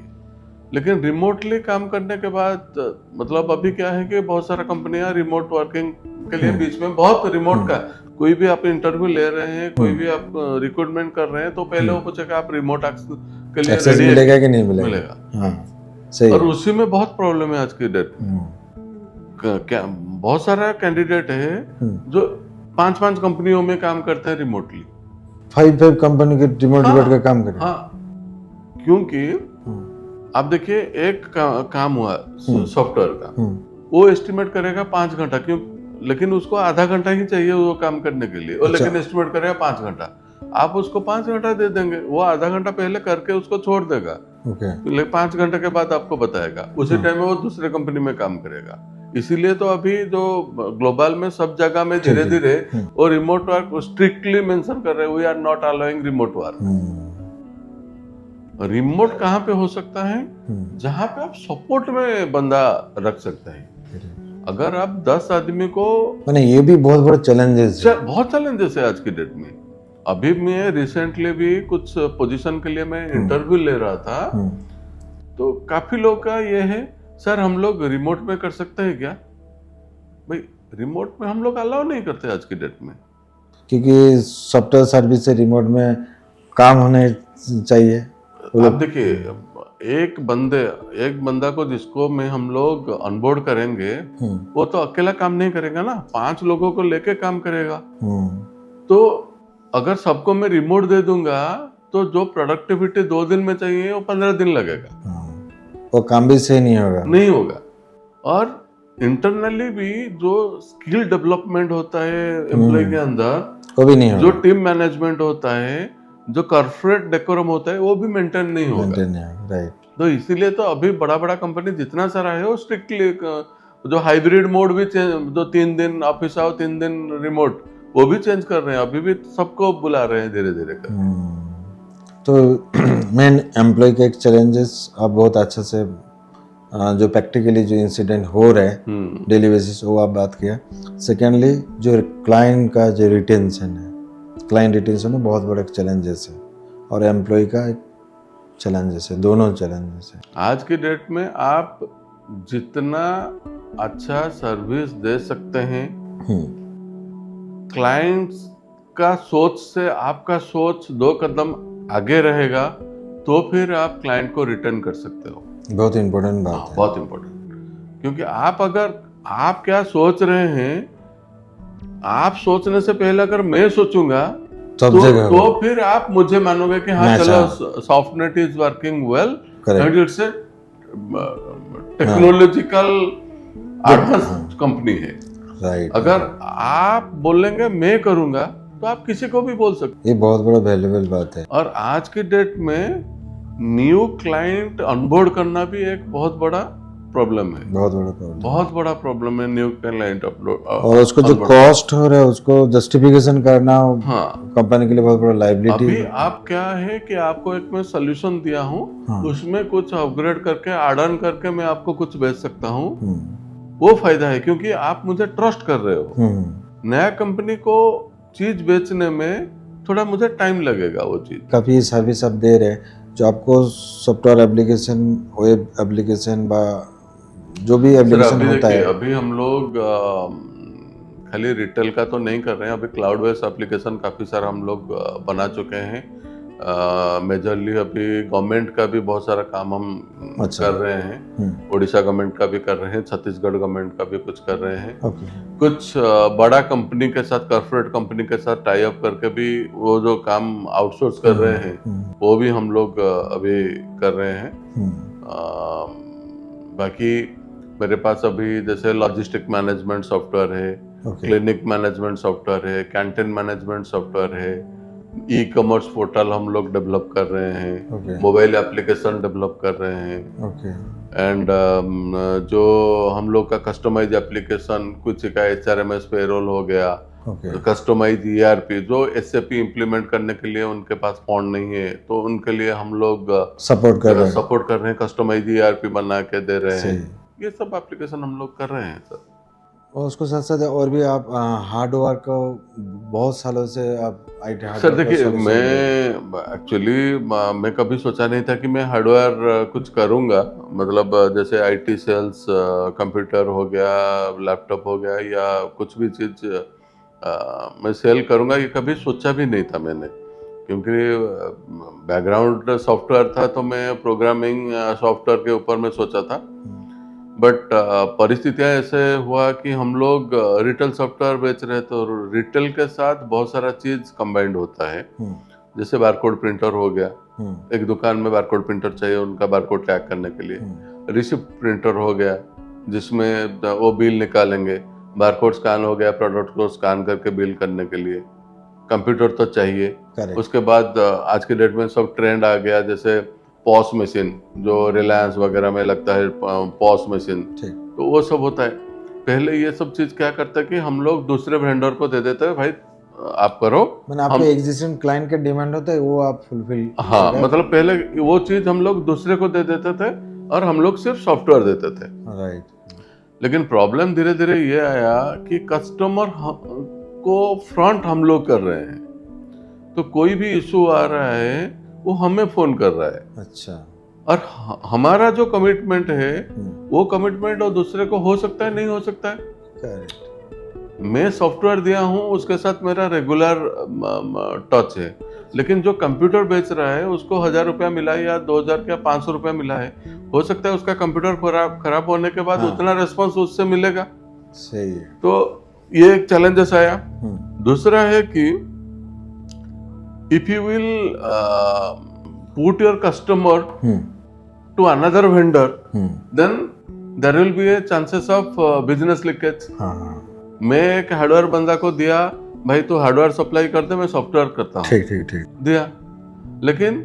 लेकिन रिमोटली काम करने के बाद मतलब अभी क्या है कि बहुत सारा कंपनियां रिमोट वर्किंग के लिए बीच में बहुत रिमोट का कोई भी आप इंटरव्यू ले रहे हैं, कोई भी आप रिक्रूटमेंट कर रहे हैं, तो पहले वो पूछेगा आप रिमोट के लिए एक्सेस मिलेगा कि नहीं मिलेगा। हाँ, सही। और उसी में बहुत प्रॉब्लम है आज की डेट में। क्या बहुत सारा कैंडिडेट है जो 5-5 कंपनियों में काम करते हैं रिमोटली, 5 कंपनी के रिमोट का काम करें। हाँ, क्योंकि आप देखिए एक काम हुआ सॉफ्टवेयर का, वो एस्टिमेट करेगा 5 घंटा, क्यों, लेकिन उसको आधा घंटा ही चाहिए वो काम करने के लिए। अच्छा। लेकिन एस्टिमेट करेगा 5 घंटा, आप उसको 5 घंटा दे देंगे, वो आधा घंटा पहले करके उसको छोड़ देगा। लेकिन 5 घंटे के बाद आपको बताएगा, उसी टाइम में वो दूसरे कंपनी में काम करेगा। इसीलिए तो अभी जो ग्लोबल में सब जगह में धीरे धीरे वो रिमोट वर्क स्ट्रिक्टली मेंशन कर रहे हैं, we are not allowing remote work. Remote कहाँ पे हो सकता है, जहाँ पे आप सपोर्ट में बंदा रख सकते हैं। अगर आप 10 आदमी को, मैंने ये भी बहुत बड़ा चैलेंजेस है, बहुत चैलेंजेस है आज की डेट में। अभी मैं रिसेंटली भी कुछ पोजीशन के लिए मैं इंटरव्यू ले रहा था, तो काफी लोग का ये है, सर हम लोग रिमोट में कर सकते हैं क्या? भाई रिमोट में हम लोग अलाउ नहीं करते आज की डेट में, क्योंकि सॉफ्टवेयर सर्विस से रिमोट में काम होने चाहिए। आप देखिए एक बंदा को जिसको में हम लोग ऑनबोर्ड करेंगे, वो तो अकेला काम नहीं करेगा ना, 5 लोगों को लेके काम करेगा। तो अगर सबको मैं रिमोट दे दूंगा तो जो प्रोडक्टिविटी 2 दिन में चाहिए वो 15 दिन लगेगा, वो काम भी सही नहीं होगा। और इंटरनली भी जो स्किल डेवलपमेंट होता है एम्प्लॉय के अंदर, वो भी नहीं होगा। जो टीम मैनेजमेंट होता है, जो कॉर्पोरेट डेकोरम होता है, वो भी मेंटेन नहीं होगा। राइट। तो इसीलिए तो अभी बड़ा कंपनी जितना सारा है वो स्ट्रिक्टली जो हाइब्रिड मोड भी जो 3 दिन ऑफिस आओ 3 दिन रिमोट, वो भी चेंज कर रहे हैं। अभी भी सबको बुला रहे हैं धीरे धीरे कर। तो मेन एम्प्लॉय के एक चैलेंजेस आप बहुत अच्छे से जो प्रैक्टिकली जो इंसिडेंट हो रहे हैं डेली बेसिस, वो आप बात किया। सेकेंडली जो क्लाइंट का जो रिटेंशन है, क्लाइंट रिटेंशन में बहुत बड़ा चैलेंजेस है, और एम्प्लॉय का एक चैलेंजेस है, दोनों चैलेंजेस है। आज की डेट में आप जितना अच्छा सर्विस दे सकते हैं, क्लाइंट्स का सोच से आपका सोच 2 कदम आगे रहेगा, तो फिर आप क्लाइंट को रिटर्न कर सकते हो। बहुत इम्पोर्टेंट बात है। बहुत इम्पोर्टेंट, क्योंकि आप क्या सोच रहे हैं, आप सोचने से पहले अगर मैं सोचूंगा तो फिर आप मुझे मानोगे कि हाँ चलो Softnet is working well and it's a technological advance company है। राइट। अगर आप बोलेंगे मैं करूंगा तो आप किसी को भी बोल सकते। ये बहुत बड़ा वैल्यूएबल बात है। और आज की डेट में न्यू क्लाइंट ऑनबोर्ड करना भी एक बहुत बड़ा प्रॉब्लम है। बहुत बड़ा प्रॉब्लम है न्यू क्लाइंट अपलोड, और उसको जो कॉस्ट हो रहा है उसको जस्टिफिकेशन करना, हाँ, कंपनी के लिए बहुत बड़ा लायबिलिटी। अभी आप क्या है कि आपको एक मैं सोल्यूशन दिया हूँ, उसमें कुछ अपग्रेड करके ऐड ऑन करके मैं आपको कुछ बेच सकता हूँ, वो फायदा है क्योंकि आप मुझे ट्रस्ट कर रहे हो। नया कंपनी को चीज बेचने में थोड़ा मुझे टाइम लगेगा। वो चीज काफी सर्विस आप दे रहे हैं जो आपको सॉफ्टवेयर एप्लीकेशन, वेब एप्लीकेशन जो भी एप्लीकेशन होता है। अभी हम लोग खाली रिटेल का तो नहीं कर रहे हैं, अभी क्लाउड बेस्ड एप्लीकेशन काफी सारा हम लोग बना चुके हैं। मेजरली अभी गवर्नमेंट का भी बहुत सारा काम हम कर रहे हैं। उड़ीसा गवर्नमेंट का भी कर रहे हैं, छत्तीसगढ़ गवर्नमेंट का भी कुछ कर रहे हैं। कुछ बड़ा कंपनी के साथ, कॉर्पोरेट कंपनी के साथ टाई अप करके भी वो जो काम आउटसोर्स कर रहे हैं वो भी हम लोग अभी कर रहे हैं। बाकी मेरे पास अभी जैसे लॉजिस्टिक मैनेजमेंट सॉफ्टवेयर है, क्लिनिक मैनेजमेंट सॉफ्टवेयर है, कैंटीन मैनेजमेंट सॉफ्टवेयर है, ई कॉमर्स पोर्टल हम लोग डेवलप कर रहे हैं, मोबाइल एप्लीकेशन डेवलप कर रहे हैं, एंड जो हम लोग का कस्टमाइज एप्लीकेशन, कुछ का HRMS पेरोल हो गया, कस्टमाइज ERP, जो SAP इम्प्लीमेंट करने के लिए उनके पास फंड नहीं है तो उनके लिए हम लोग सपोर्ट कर रहे हैं, कस्टमाइज ERP बना के दे रहे हैं। ये सब एप्लीकेशन हम लोग कर रहे हैं सर। और उसको साथ साथ और भी आप हार्डवेयर को बहुत सालों से आप IT हार्डवेयर। सर देखिए, मैं कभी सोचा नहीं था कि मैं हार्डवेयर कुछ करूंगा। मतलब जैसे IT सेल्स, कंप्यूटर हो गया, लैपटॉप हो गया या कुछ भी चीज मैं सेल करूंगा, ये कभी सोचा भी नहीं था मैंने, क्योंकि बैकग्राउंड सॉफ्टवेयर था तो मैं प्रोग्रामिंग सॉफ्टवेयर के ऊपर मैं सोचा था। बट परिस्थितियां ऐसे हुआ कि हम लोग रिटेल सॉफ्टवेयर बेच रहे थे और रिटेल के साथ बहुत सारा चीज कंबाइंड होता है। जैसे बारकोड प्रिंटर हो गया, एक दुकान में बारकोड प्रिंटर चाहिए उनका बारकोड टैग करने के लिए। रिसिप्ट प्रिंटर हो गया जिसमें वो बिल निकालेंगे, बारकोड स्कैन हो गया प्रोडक्ट को स्कैन करके बिल करने के लिए। कंप्यूटर तो चाहिए। उसके बाद आज के डेट में सब ट्रेंड आ गया, जैसे पॉस मशीन जो रिलायंस वगैरह में लगता है, पॉस मशीन, तो वो सब होता है। पहले ये सब चीज क्या करता है कि हम लोग दूसरे वेंडर को दे देते हैं, भाई आप करो, मतलब आपके एग्जिस्टिंग क्लाइंट के डिमांड होता है वो आप फुलफिल। हाँ, मतलब पहले वो चीज हम लोग दूसरे को दे देते थे और हम लोग सिर्फ सॉफ्टवेयर देते थे। राइट। लेकिन प्रॉब्लम धीरे धीरे ये आया कि कस्टमर को फ्रंट हम लोग कर रहे हैं, तो कोई भी इशू आ रहा है वो हमें फोन कर रहा है। अच्छा। और हमारा जो कमिटमेंट है वो कमिटमेंट और दूसरे को हो सकता है, नहीं हो सकता है। करेक्ट। मैं सॉफ्टवेयर दिया हूँ, उसके साथ मेरा रेगुलर टच है, लेकिन जो कंप्यूटर बेच रहा है उसको 1000 रुपया मिला है या 2000 या 500 रुपया मिला है, हो सकता है उसका कंप्यूटर खराब होने के बाद उतना रेस्पॉन्स उससे मिलेगा। सही है। तो ये एक चैलेंजेस आया। दूसरा है कि if you will put your customer to another vendor, then there will be a chances of business leakage. मैं एक हार्डवेयर बंदा को दिया, भाई तू हार्डवेयर सप्लाई कर दे, मैं सॉफ्टवेयर करता हूँ, ठीक दिया, लेकिन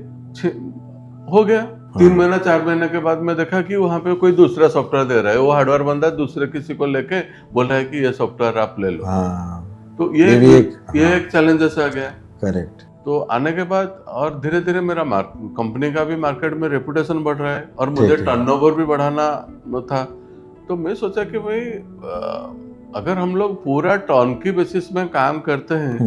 हो गया 3 महीना 4 महीने के बाद मैं देखा कि वहां पे कोई दूसरा सॉफ्टवेयर दे रहा है, वो हार्डवेयर बंदा दूसरे किसी को लेके बोल रहा है कि ये सॉफ्टवेयर आप ले लो। तो ये एक चैलेंजेस आ गया। करेक्ट। तो आने के बाद और धीरे धीरे मेरा कंपनी का भी मार्केट में रेपुटेशन बढ़ रहा है और मुझे टर्नओवर भी बढ़ाना था। तो मैं सोचा कि भाई अगर हम लोग पूरा टर्न की बेसिस में काम करते हैं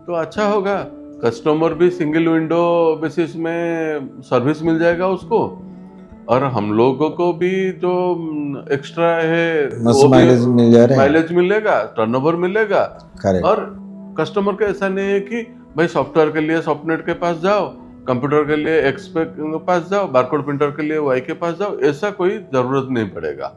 तो अच्छा होगा। कस्टमर भी सिंगल विंडो बेसिस में सर्विस मिल जाएगा उसको, और हम लोगों को भी जो एक्स्ट्रा है मस्त वो भी माइलेज मिल जा रहा है। माइलेज मिलेगा, टर्नओवर मिलेगा। करेक्ट। और कस्टमर का ऐसा नहीं है कि भाई सॉफ्टवेयर के लिए सॉफ्टनेट के पास जाओ, कंप्यूटर के लिए एक्स के पास जाओ, बारकोड प्रिंटर के लिए वाई के पास जाओ, ऐसा कोई जरूरत नहीं पड़ेगा।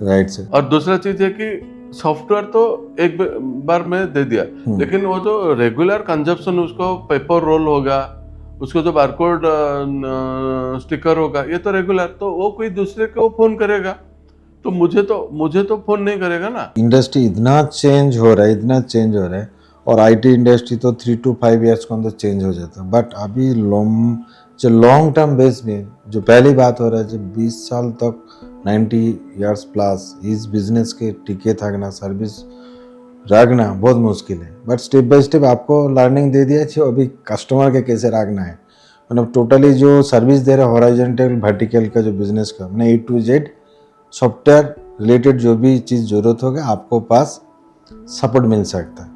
Right sir. और दूसरा चीज है कि सॉफ्टवेयर तो एक बार में दे दिया, लेकिन वो जो रेगुलर कंजप्शन, उसको पेपर रोल होगा, उसको जो बारकोड स्टिकर होगा, ये तो रेगुलर, तो वो कोई दूसरे को फोन करेगा, तो मुझे तो फोन नहीं करेगा ना। इंडस्ट्री इतना चेंज हो रहा है, इतना चेंज हो रहा है, और आईटी इंडस्ट्री तो 3 to 5 ईयर्स के अंदर चेंज हो जाता है। बट अभी लॉन्ग टर्म बेस में जो पहली बात हो रहा है, जब 20 साल तक 90 ईयर्स प्लस इस बिजनेस के टिके थकना, सर्विस रखना बहुत मुश्किल है। बट स्टेप बाय स्टेप आपको लर्निंग दे दिया है अभी कस्टमर के कैसे रखना है, मतलब टोटली जो सर्विस दे रहा है हॉरिजॉन्टल वर्टिकल का जो बिजनेस का, मैंने A to Z software related जो भी चीज़ जरूरत होगा आपको पास सपोर्ट मिल सकता है।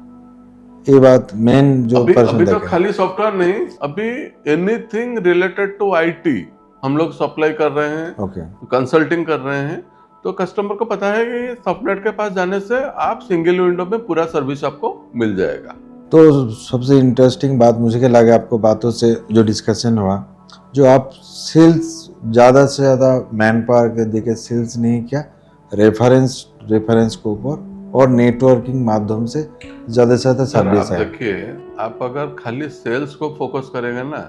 ये बात मेन जो अभी पर्सन तो खाली सॉफ्टवेयर नहीं, अभी एनीथिंग रिलेटेड टू आईटी हम लोग सप्लाई कर रहे हैं, ओके, कंसल्टिंग कर रहे हैं। तो कस्टमर को पता है कि सॉफ्टनेट के पास जाने से आप सिंगल विंडो में पूरा सर्विस आपको मिल जाएगा। तो सबसे इंटरेस्टिंग बात मुझे क्या लगा आपको बातों से जो डिस्कशन हुआ, जो आप सेल्स ज़्यादा से ज़्यादा मैन पावर के देखे सेल्स नहीं किया, रेफरेंस के ऊपर और नेटवर्किंग माध्यम से ज़्यादा से ज़्यादा सर्विस है। देखिए, आप अगर खाली सेल्स को फोकस करेंगे ना,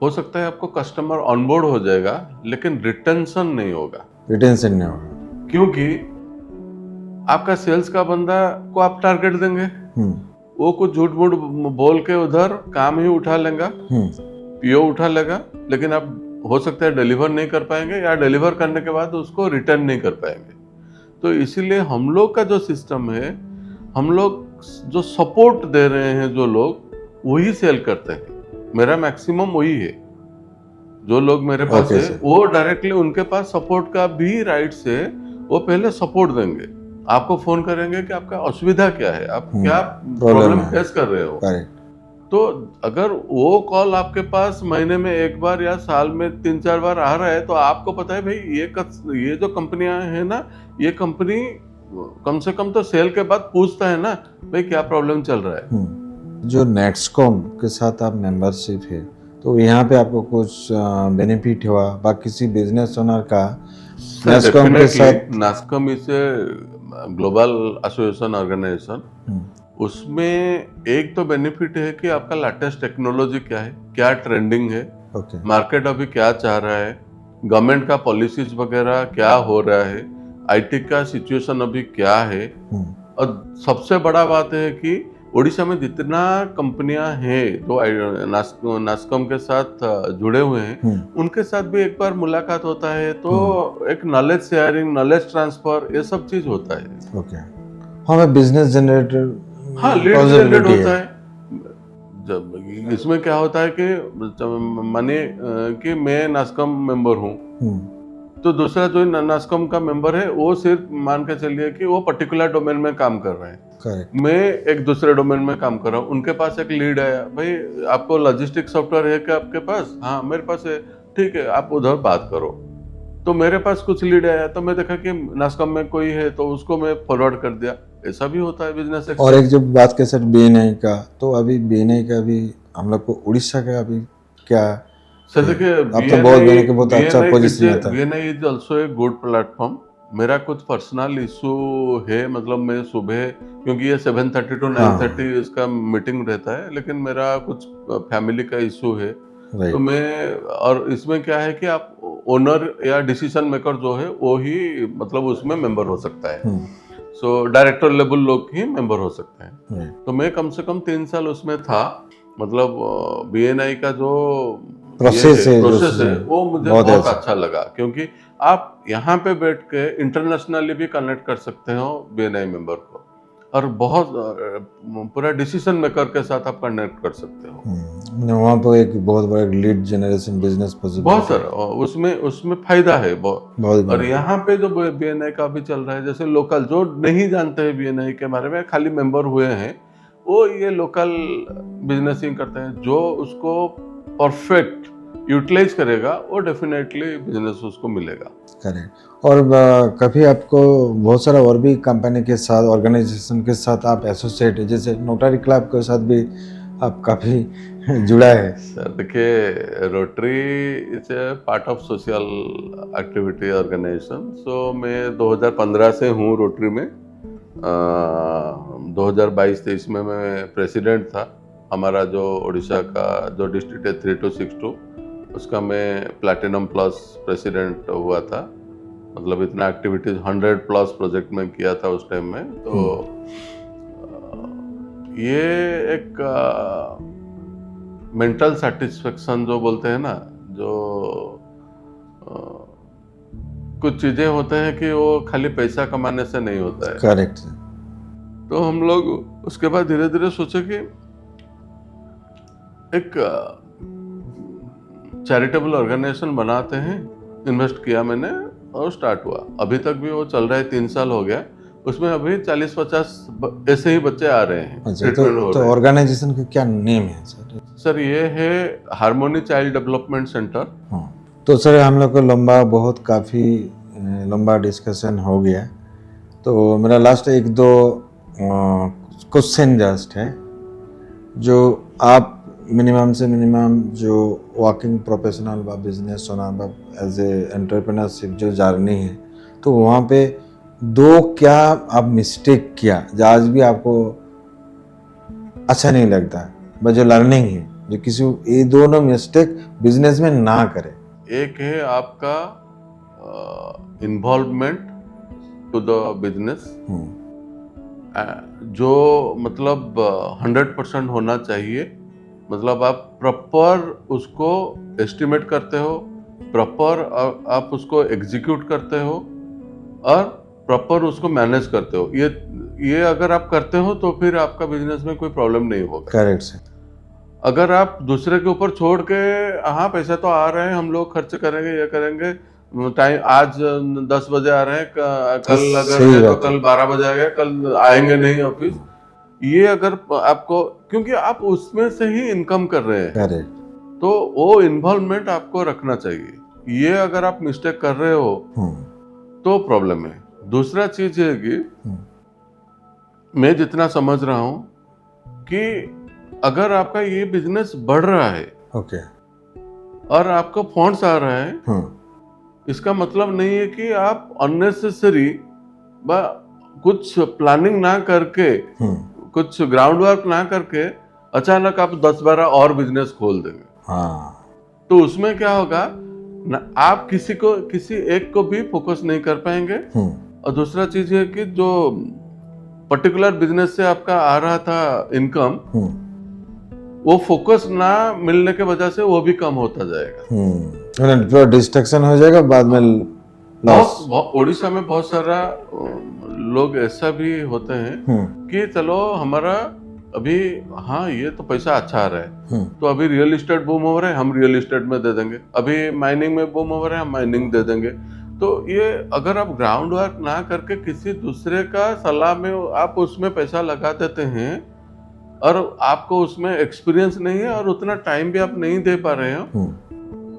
हो सकता है आपको कस्टमर ऑनबोर्ड हो जाएगा, लेकिन रिटेंशन नहीं होगा। रिटेंशन नहीं होगा क्योंकि आपका सेल्स का बंदा को आप टारगेट देंगे, वो कुछ झूठ मूठ बोल के उधर काम ही उठा लेगा, पीओ उठा लेगा, लेकिन आप हो सकता है डिलीवर नहीं कर पाएंगे, या डिलीवर करने के बाद उसको रिटर्न नहीं कर पाएंगे। तो इसीलिए हम लोग का जो सिस्टम है, हम लोग जो सपोर्ट दे रहे हैं जो लोग, वही सेल करते हैं। मेरा मैक्सिमम वही है। जो लोग मेरे पास है वो डायरेक्टली उनके पास सपोर्ट का भी राइट्स है, वो पहले सपोर्ट देंगे, आपको फोन करेंगे कि आपका असुविधा क्या है, आप क्या प्रॉब्लम फेस कर रहे हो। तो अगर वो कॉल आपके पास महीने में एक बार या साल में 3-4 बार आ रहा है, तो आपको पता है भाई ये जो कंपनियां है ना, ये कंपनी कम से कम तो सेल के बाद पूछता है ना भाई क्या प्रॉब्लम चल रहा है। जो नेक्स्टकॉम के साथ आप मेंबरशिप है, तो यहाँ पे आपको कुछ बेनिफिट हुआ बा किसी बिजनेस ओनर का नेक्स्टकॉम के साथ? Nextcom is a global association organisation. उसमें एक तो बेनिफिट है कि आपका लेटेस्ट टेक्नोलॉजी क्या है, क्या ट्रेंडिंग है, मार्केट अभी क्या चाह रहा है, गवर्नमेंट का पॉलिसीज वगैरह क्या हो रहा है, आईटी का सिचुएशन अभी क्या है। और सबसे बड़ा बात है कि ओडिशा में जितना कंपनियां हैं जो नास्कॉम के साथ जुड़े हुए हैं, उनके साथ भी एक बार मुलाकात होता है, तो एक नॉलेज शेयरिंग, नॉलेज ट्रांसफर, ये सब चीज होता है। ओके, हमें बिजनेस जनरेटर, हाँ, लीड जनरेट होता है। जब इसमें क्या होता है कि माने कि मैं नास्कॉम मेंबर हूँ, तो दूसरा जो नास्कॉम का मेंबर है वो सिर्फ मान के चलिए कि वो पर्टिकुलर डोमेन में काम कर रहे हैं, मैं एक दूसरे डोमेन में काम कर रहा हूँ, उनके पास एक लीड आया, भाई आपको लॉजिस्टिक सॉफ्टवेयर है क्या आपके पास? हाँ मेरे पास है, ठीक है आप उधर बात करो। तो मेरे पास कुछ लीड आया, तो मैं देखा कि नास्कॉम में कोई है, तो उसको मैं फॉरवर्ड कर दिया। ऐसा भी होता है बिजनेस। और एक जब बात करें सर बीएनआई का, तो अभी बीएनआई का भी हम लोग को उड़ीसा का अभी क्या सर देखिए, आप तो बहुत अच्छा पोजीशन में था। BNI is also a good platform. मेरा कुछ पर्सनल इशू है, मतलब मैं सुबह, क्योंकि ये 7:30 to 9:30 इसका मीटिंग रहता है, लेकिन मेरा कुछ फैमिली का इशू है, तो मैं, और इसमें क्या है कि आप ओनर या डिसीजन मेकर जो है वो ही मतलब उसमें मेंबर हो सकता है। सो डायरेक्टर लेवल लोग ही मेंबर हो सकते हैं। तो मैं कम से कम 3 साल उसमें था। मतलब बीएनआई का जो प्रोसेस है वो मुझे बहुत अच्छा लगा, क्योंकि आप यहाँ पे बैठ के इंटरनेशनली भी कनेक्ट कर सकते हो बीएनआई मेंबर को, और बहुत पूरा डिसीजन मेकर के साथ आप कनेक्ट कर सकते हो। वहाँ पर एक बहुत बड़ा लीड जनरेशन बिजनेस पॉसिबल, बहुत सर उसमें फायदा है बहुत। और यहाँ पे जो बीएनआई का भी चल रहा है, जैसे लोकल जो नहीं जानते हैं बीएनआई के बारे में, खाली मेंबर हुए हैं, वो ये लोकल बिजनेसिंग करते हैं। जो उसको परफेक्ट यूटिलाइज करेगा वो डेफिनेटली बिजनेस उसको मिलेगा। करेक्ट। और कभी आपको बहुत सारा और भी कंपनी के साथ, ऑर्गेनाइजेशन के साथ आप एसोसिएट है, जैसे नोटरी क्लब के साथ भी आप काफ़ी जुड़ा है? सर देखिए, Rotary is a part of social activity organisation. So मैं 2015 से हूँ रोटरी में। 2022-23 में मैं प्रेसिडेंट था। हमारा जो उड़ीसा का जो डिस्ट्रिक्ट है 3262, उसका मैं प्लैटिनम प्लस प्रेसिडेंट हुआ था। मतलब इतना एक्टिविटीज 100+ प्रोजेक्ट में किया था उस टाइम में। तो ये एक मेंटल सेटिस्फेक्शन जो बोलते हैं ना, जो कुछ चीजें होते हैं कि वो खाली पैसा कमाने से नहीं होता है। करेक्ट। तो हम लोग उसके बाद धीरे धीरे सोचे कि एक चैरिटेबल ऑर्गेनाइजेशन बनाते हैं। इन्वेस्ट किया मैंने और स्टार्ट हुआ। अभी तक भी वो चल रहा है, 3 साल हो गया। उसमें अभी 40-50 ऐसे ही बच्चे आ रहे हैं। अच्छा, तो ऑर्गेनाइजेशन का क्या नेम है सर? सर ये है हार्मोनी चाइल्ड डेवलपमेंट सेंटर। तो सर हम लोग को काफ़ी लंबा डिस्कशन हो गया। तो मेरा लास्ट 1-2 क्वेश्चन जस्ट है, जो आप मिनिमम से मिनिमम जो वर्किंग प्रोफेशनल व बिजनेस होना एज ए एंटरप्रेन्योरशिप जो जर्नी है, तो वहाँ पे 2 क्या आप मिस्टेक किया जो आज भी आपको अच्छा नहीं लगता, बट जो लर्निंग है, जो किसी ये दोनों मिस्टेक बिजनेस में ना करे? एक है आपका इन्वॉल्वमेंट टू द बिजनेस, जो मतलब 100% होना चाहिए। मतलब आप प्रॉपर उसको एस्टिमेट करते हो, प्रॉपर आप उसको एग्जीक्यूट करते हो और प्रॉपर उसको मैनेज करते हो। ये अगर आप करते हो तो फिर आपका बिजनेस में कोई प्रॉब्लम नहीं होगा। Correct sir. अगर आप दूसरे के ऊपर छोड़ के, हाँ पैसा तो आ रहे हैं, हम लोग खर्च करेंगे, ये करेंगे, टाइम आज 10 बजे आ रहे हैं, कल अगर है तो कल 12 बजे आएगा, कल आएंगे नहीं ऑफिस। ये अगर आपको, क्योंकि आप उसमें से ही इनकम कर रहे हैं, तो वो इन्वॉल्वमेंट आपको रखना चाहिए। ये अगर आप मिस्टेक कर रहे हो तो प्रॉब्लम है। दूसरा चीज है कि मैं जितना समझ रहा हूं कि अगर आपका ये बिजनेस बढ़ रहा है, और आपका फंड्स आ रहा है, इसका मतलब नहीं है कि आप अननेसेसरी कुछ प्लानिंग ना करके, कुछ ग्राउंड वर्क ना करके अचानक आप 10-12 और बिजनेस खोल देंगे। तो उसमें क्या होगा ना, आप किसी एक को भी फोकस नहीं कर पाएंगे। और दूसरा चीज है कि जो पर्टिकुलर बिजनेस से आपका आ रहा था इनकम, वो फोकस ना मिलने के वजह से वो भी कम होता जाएगा, डिस्ट्रैक्शन हो जाएगा बाद में लॉस। उड़ीसा में बहुत सारा लोग ऐसा भी होते हैं कि चलो हमारा अभी, हाँ ये तो पैसा अच्छा आ रहा है, तो अभी रियल एस्टेट बूम हो रहा है, हम रियल एस्टेट में दे देंगे। अभी माइनिंग में बूम हो रहा है, हम माइनिंग दे देंगे। तो ये अगर आप ग्राउंड वर्क ना करके किसी दूसरे का सलाह में आप उसमें पैसा लगा देते हैं, और आपको उसमें एक्सपीरियंस नहीं है और उतना टाइम भी आप नहीं दे पा रहे हो,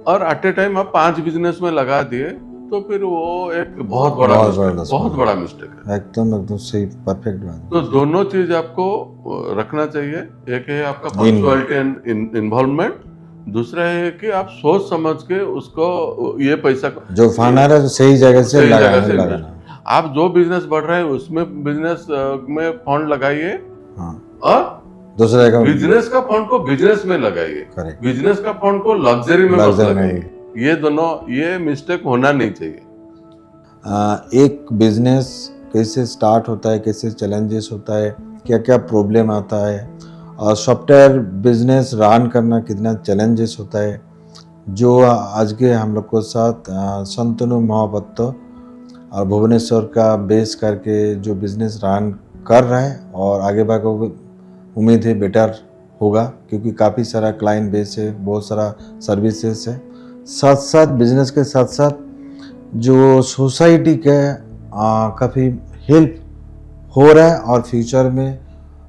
और एट ए टाइम आप 5 बिजनेस में लगा दिए, तो फिर वो एक बहुत बड़ा मिस्टेक है। एकदम सही, परफेक्ट बात। तो दोनों चीज आपको रखना चाहिए। एक है आपका पंक्चुअलिटी एंड इन्वॉल्वमेंट, दूसरा है कि आप सोच समझ के उसको, ये पैसा जो फंड आ रहा है सही जगह से लगाना। आप जो बिजनेस बढ़ रहा है उसमें बिजनेस में फंड लगाइए, और दूसरे का बिजनेस का फंड को बिजनेस में लगाइए, बिजनेस का फंड को लग्जरी में मत लगाइए। ये मिस्टेक होना नहीं चाहिए। एक बिजनेस कैसे स्टार्ट होता है, कैसे चैलेंजेस होता है, क्या क्या प्रॉब्लम आता है, और सॉफ्टवेयर बिजनेस रन करना कितना चैलेंजेस होता है, जो आज के हम लोग को साथ संतनु महापत्तो और भुवनेश्वर का बेस करके जो बिजनेस रन कर रहा है, और आगे बढ़ उम्मीद है बेटर होगा, क्योंकि काफ़ी सारा क्लाइंट बेस है, बहुत सारा सर्विसेज है। साथ साथ बिजनेस के साथ साथ जो सोसाइटी के काफ़ी हेल्प हो रहा है, और फ्यूचर में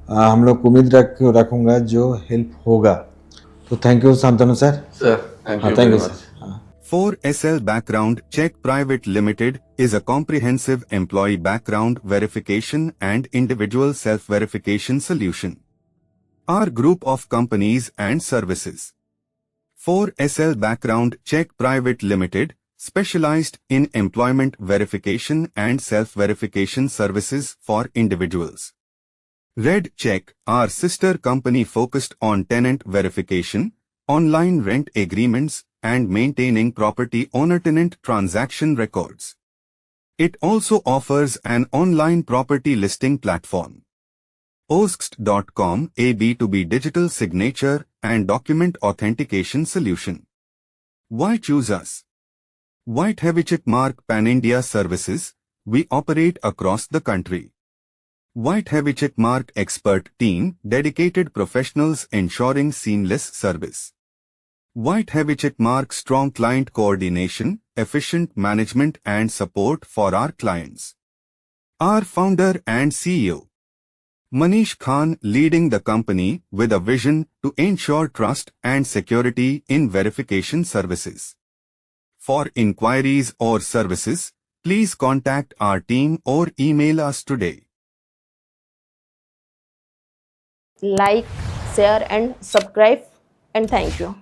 हम लोग उम्मीद रखूँगा जो हेल्प होगा। तो thank you Shantanu sir. Sir thank हाँ you thank very you much. Sir. हाँ 4SL Background Check Private Limited is a comprehensive employee background verification and individual self-verification solution. Our group of companies and services. 4SL Background Check Private Limited, specialized in employment verification and self-verification services for individuals. Red Check, our sister company focused on tenant verification, online rent agreements, and maintaining property owner-tenant transaction records. It also offers an online property listing platform. OSXT.com, a B2B digital signature and document authentication solution. Why choose us? White Heavy Mark Pan-India Services, we operate across the country. White Heavy Mark expert team, dedicated professionals ensuring seamless service. White Heavy Mark strong client coordination, efficient management and support for our clients. Our founder and CEO, Manish Khan, leading the company with a vision to ensure trust and security in verification services. For inquiries or services, please contact our team or email us today. Like, share and subscribe, and thank you.